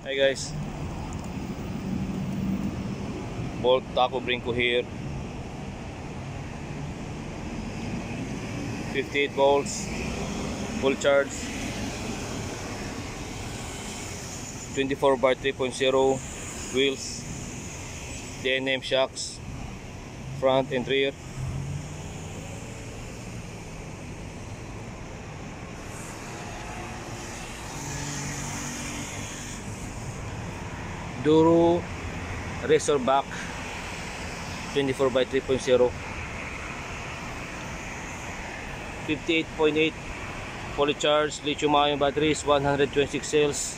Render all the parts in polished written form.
Hi guys, Bolt Taco Brinco here. 58 volts, full charge, 24 by 3.0 wheels, D&M shocks, front and rear. Duro Razorback 24 by 3.0, 58.8 fully charged lithium ion batteries, 126 cells,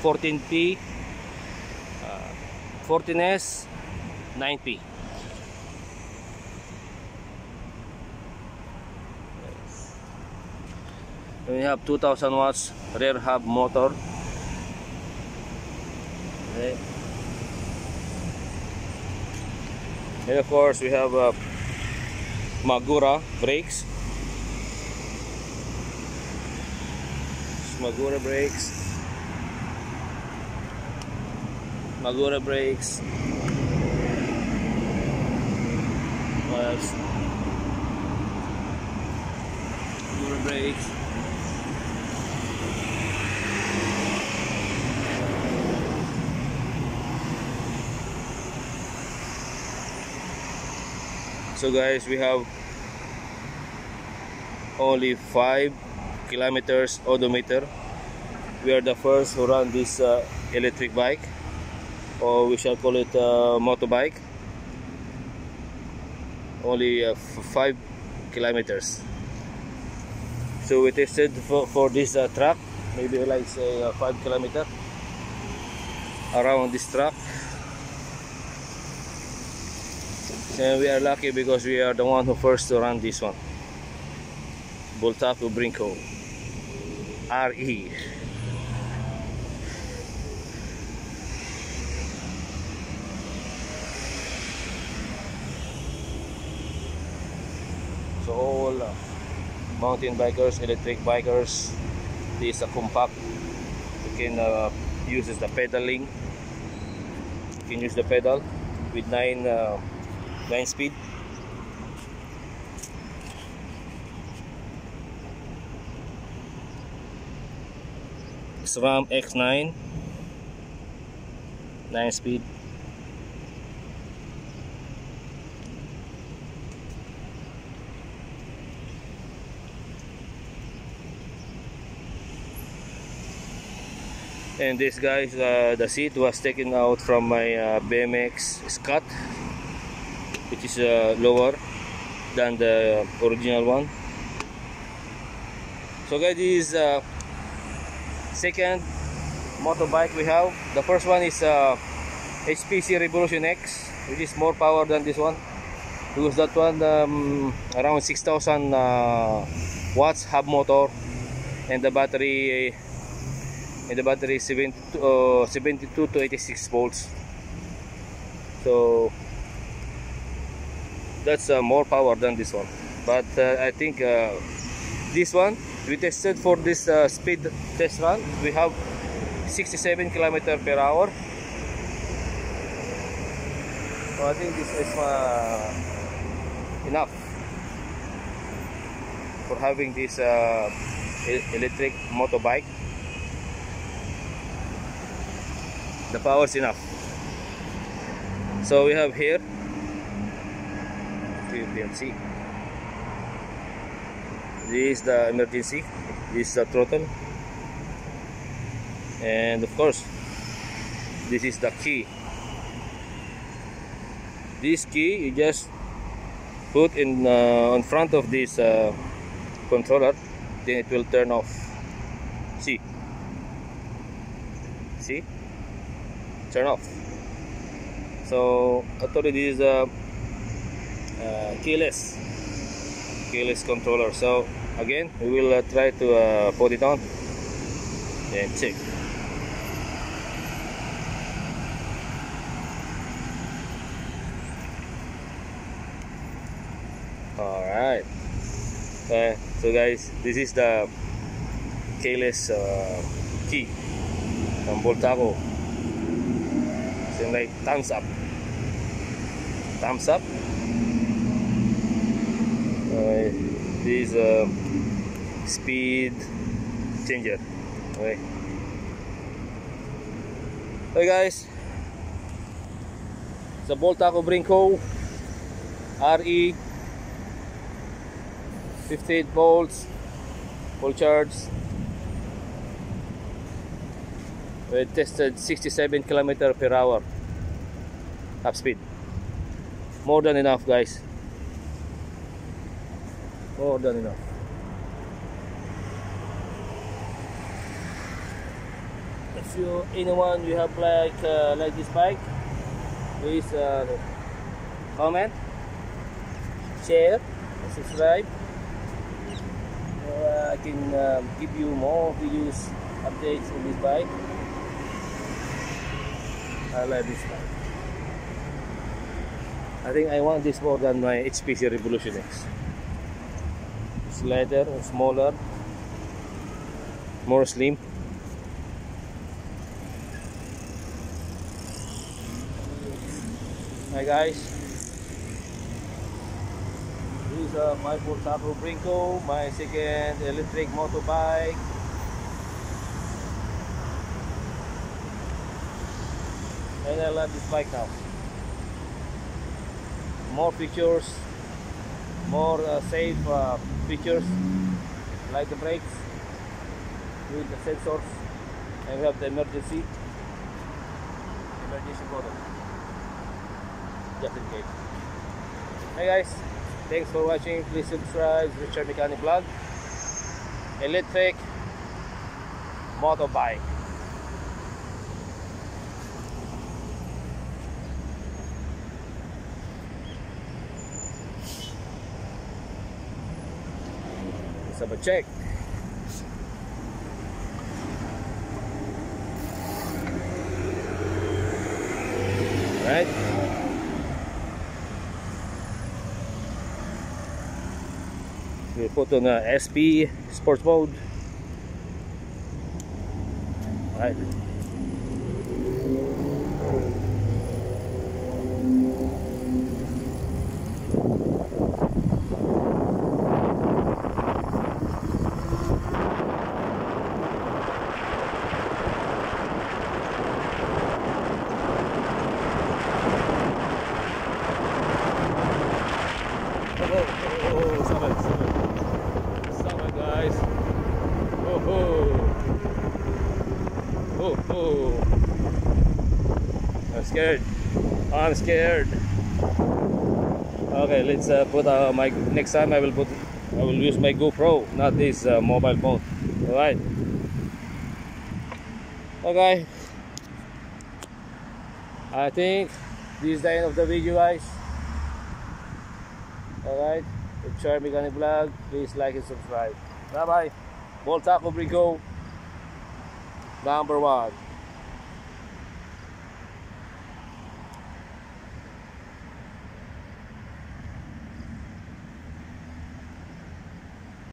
14P, 14S, 9P. We have 2000 watts rear hub motor. Okay. And of course we have Magura brakes. Magura brakes. Magura brakes. What else? Magura brakes. So guys, we have only 5 kilometers odometer. We are the first who run this electric bike, or we shall call it motorbike. Only 5 kilometers. So we tested for this track, maybe like say 5 kilometers around this track. And we are lucky because we are the one who first to run this one. Bolt Taco Brinco RE. So all mountain bikers, electric bikers, this is a compact. You can use the pedaling. You can use the pedal with 9 speed. SRAM X9 9 speed. And this guys, the seat was taken out from my BMX Scott, which is lower than the original one. So guys, this is second motorbike we have. The first one is HPC Revolution X, which is more power than this one, because that one around 6,000 watts hub motor, and the battery 72 to 86 volts. So that's more power than this one. But I think this one we tested for this speed test run. We have 67 kilometers per hour. So I think this is enough for having this electric motorbike. The power is enough. So we have here, you can see, this is the emergency, this is the throttle, and of course this is the key. This key you just put in on front of this controller, then it will turn off. See, turn off. So actually this is a keyless controller. So again we will try to put it on and check. Alright, so guys, this is the keyless key. from Boltaco. Same like thumbs up. Thumbs up. This speed changer. Okay. Hey guys, it's a Boltaco Brinco RE 58 volts, full charge. We tested 67 km/h top speed. More than enough, guys. More than enough. If anyone you have like this bike, please comment, share, and subscribe. I can give you more videos, updates on this bike. I like this bike. I think I want this more than my HPC Revolution X. It's lighter, smaller, more slim. Hi guys, this is my Boltaco Brinco, my second electric motorbike. And I love this bike now. More features, more safe features, like the brakes with the sensors, and we have the emergency button, just in case. Hey guys, thanks for watching. Please subscribe to Richard Mechanic Vlog. Electric motorbike. Let's have a check. Right. We put on SP sports mode. Right. Summer guys. I'm scared. I'm scared. Okay, let's put my next time I will use my GoPro, not this mobile phone. All right. Okay. I think this is the end of the video, guys. Alright, Richard Mechanic Vlog. Please like and subscribe. Bye bye. Boltaco Brinco #1.